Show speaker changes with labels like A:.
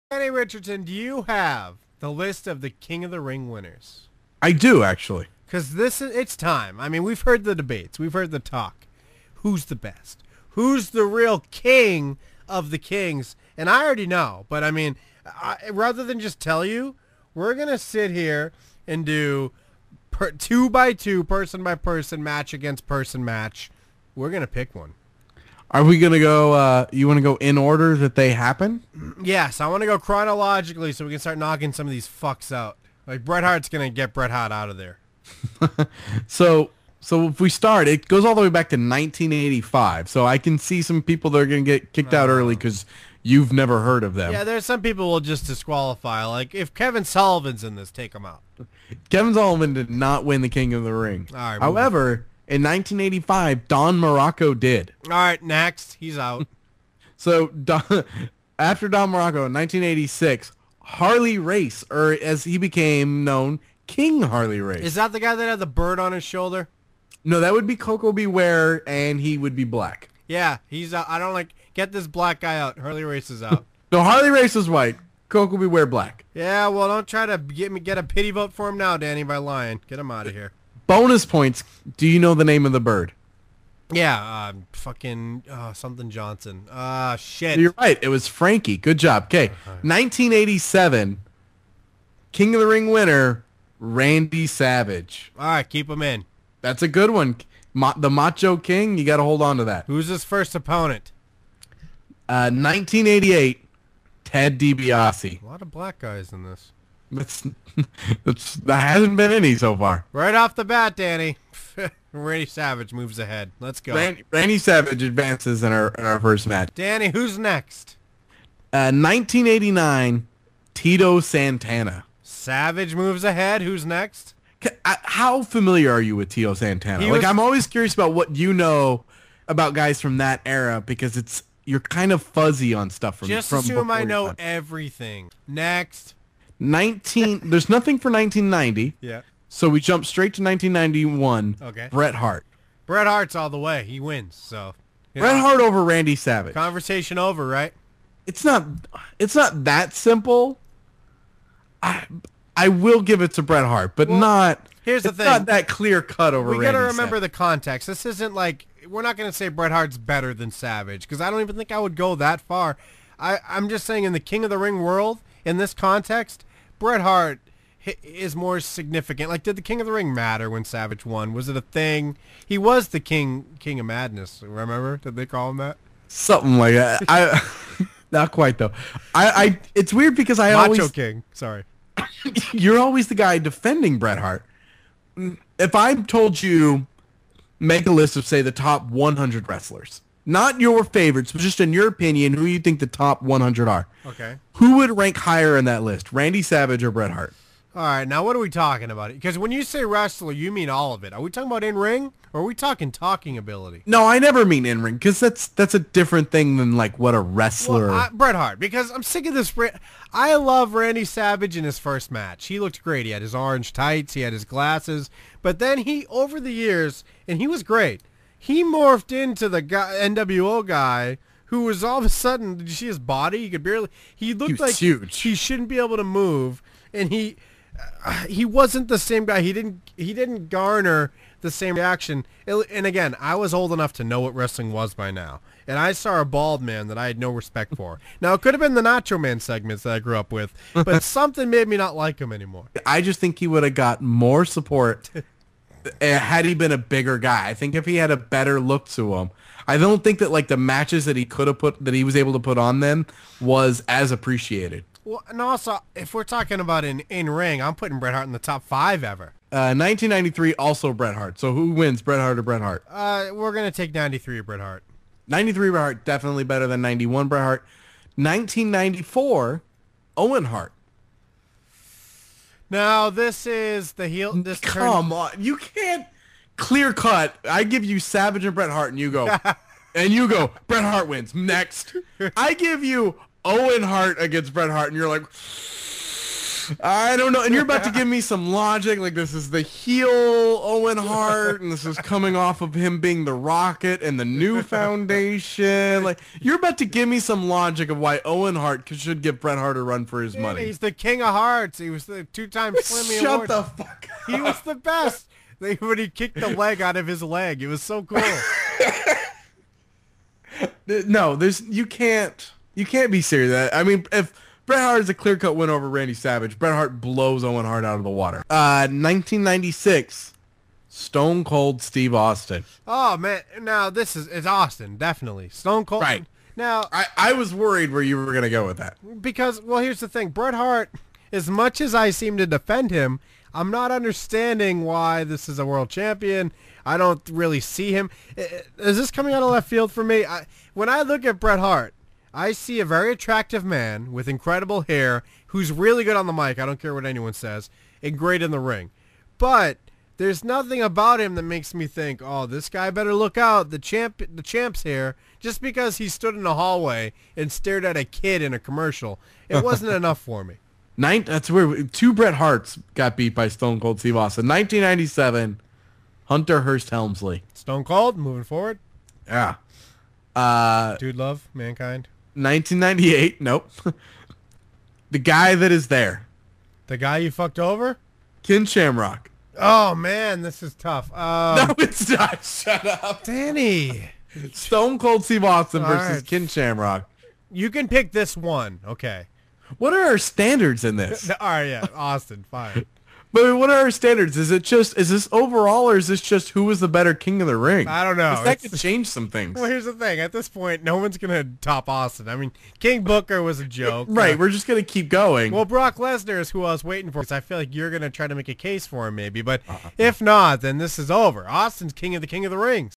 A: Danny Richardson, do you have the list of the King of the Ring winners?
B: I do, actually.
A: Because it's time. I mean, we've heard the debates. We've heard the talk. Who's the best? Who's the real king of the kings? And I already know. But, I mean, rather than just tell you, we're going to sit here and do two by two, person by person, match against person match. We're going to pick one.
B: Are we going to go, you want to go in order that they happen?
A: Yes, I want to go chronologically so we can start knocking some of these fucks out. Like, Bret Hart's going to get Bret Hart out of there.
B: So if we start, it goes all the way back to 1985. So I can see some people that are going to get kicked out early because you've never heard of them.
A: Yeah, there's some people who will just disqualify. Like, if Kevin Sullivan's in this, take him out.
B: Kevin Sullivan did not win the King of the Ring.
A: All right,
B: however, in 1985, Don Morocco did.
A: All right, next. He's out.
B: So after Don Morocco in 1986, Harley Race, or as he became known, King Harley Race.
A: Is that the guy that had the bird on his shoulder?
B: No, that would be Coco Beware, and he would be black.
A: Yeah, he's out. I don't like... Get this black guy out. Harley Race is out.
B: No, Harley Race is white. Coco Beware black.
A: Yeah, well, don't try to get a pity vote for him now, Danny, by lying. Get him out of here.
B: Bonus points. Do you know the name of the bird?
A: Yeah, fucking something Johnson. Shit.
B: You're right. It was Frankie. Good job. Okay, 1987, King of the Ring winner, Randy Savage.
A: All right, keep him in.
B: That's a good one. The Macho King, you got to hold on to that.
A: Who's his first opponent?
B: 1988, Ted DiBiase.
A: A lot of black guys in this.
B: That hasn't been any so far.
A: Right off the bat, Danny. Randy Savage moves ahead. Let's go.
B: Randy Savage advances in our first match.
A: Danny, who's next?
B: 1989, Tito Santana.
A: Savage moves ahead. Who's next?
B: How familiar are you with Tito Santana? I'm always curious about what you know about guys from that era because you're kind of fuzzy on stuff from
A: Just
B: from
A: assume I know
B: time.
A: everything. Next.
B: There's nothing for 1990.
A: Yeah.
B: So we jump straight to 1991.
A: Okay.
B: Bret Hart.
A: Bret Hart's all the way. He wins. So.
B: Bret Hart over Randy Savage.
A: Conversation over, right?
B: It's not that simple. I will give it to Bret Hart, but not.
A: Here's the thing.
B: Not that clear cut over Randy.
A: We got to remember
B: Savage.
A: the context. This isn't like we're not going to say Bret Hart's better than Savage because I don't even think I would go that far. I'm just saying in the King of the Ring world, in this context, Bret Hart is more significant. Like, did the King of the Ring matter when Savage won? Was it a thing? He was the King of Madness. Remember? Did they call him that?
B: Something like that. Not quite though. It's weird because
A: Macho King. Sorry.
B: You're always the guy defending Bret Hart. If I told you make a list of say the top 100 wrestlers, not your favorites, but just in your opinion, who you think the top 100 are.
A: Okay.
B: Who would rank higher in that list? Randy Savage or Bret Hart?
A: All right, now what are we talking about? Because when you say wrestler, you mean all of it. Are we talking about in-ring, or are we talking ability?
B: No, I never mean in-ring, because that's a different thing than like what a wrestler...
A: Well, Bret Hart, because I'm sick of this... I love Randy Savage in his first match. He looked great. He had his orange tights, he had his glasses, but then over the years, and he was great, he morphed into the NWO guy who was all of a sudden... Did you see his body? He looked like
B: huge.
A: He shouldn't be able to move, and he wasn't the same guy. He didn't garner the same reaction. And again, I was old enough to know what wrestling was by now. And I saw a bald man that I had no respect for. Now, it could have been the Nacho Man segments that I grew up with, but something made me not like him anymore.
B: I just think he would have got more support had he been a bigger guy. I think if he had a better look to him. I don't think that like the matches that he was able to put on them was as appreciated.
A: Well, and also, if we're talking about in-ring, I'm putting Bret Hart in the top 5 ever.
B: 1993, also Bret Hart. So who wins, Bret Hart or Bret Hart?
A: We're going to take 93 Bret Hart.
B: 93 Bret Hart, definitely better than 91 Bret Hart. 1994, Owen Hart.
A: Now, this is the heel...
B: Come on. You can't clear cut. I give you Savage and Bret Hart, and you go... and you go, Bret Hart wins. Next. I give you... Owen Hart against Bret Hart, and you're like, I don't know. And you're about to give me some logic, like this is the heel Owen Hart, and this is coming off of him being the Rocket and the new foundation. Like, you're about to give me some logic of why Owen Hart should give Bret Hart a run for his money.
A: He's the king of hearts. He was the two-time Slimmy
B: Shut
A: Award.
B: the fuck up.
A: He was the best. When he kicked the leg out of his leg, it was so cool.
B: No, you can't be serious. I mean, if Bret Hart is a clear-cut win over Randy Savage, Bret Hart blows Owen Hart out of the water. 1996, Stone Cold Steve Austin.
A: Oh man, now it's Austin, definitely. Stone Cold.
B: Right.
A: Now
B: I was worried where you were gonna go with that.
A: because, well, here's the thing. Bret Hart, as much as I seem to defend him, I'm not understanding why this is a world champion. I don't really see him. Is this coming out of left field for me? When I look at Bret Hart, I see a very attractive man with incredible hair who's really good on the mic. I don't care what anyone says, and great in the ring. But there's nothing about him that makes me think, oh, this guy better look out. The champ's here. Just because he stood in a hallway and stared at a kid in a commercial, it wasn't enough for me.
B: That's where two Bret Harts got beat by Stone Cold Steve Austin. 1997, Hunter Hearst Helmsley.
A: Stone Cold, moving forward.
B: Yeah.
A: Dude Love, Mankind.
B: 1998, nope. The guy that is there.
A: The guy you fucked over?
B: Ken Shamrock.
A: Oh, man, this is tough.
B: No, it's not. Shut up.
A: Danny.
B: Stone Cold Steve Austin versus
A: right.
B: Ken Shamrock.
A: You can pick this one. Okay.
B: What are our standards in this?
A: All right, yeah, Austin, fine.
B: But what are our standards? Is this overall, or is this just who was the better king of the ring?
A: I don't know.
B: That could change some things.
A: Well, here's the thing. At this point, no one's going to top Austin. I mean, King Booker was a joke.
B: Right, we're just going to keep going.
A: Well, Brock Lesnar is who I was waiting for, because I feel like you're going to try to make a case for him maybe. But if not, then this is over. Austin's king of the rings.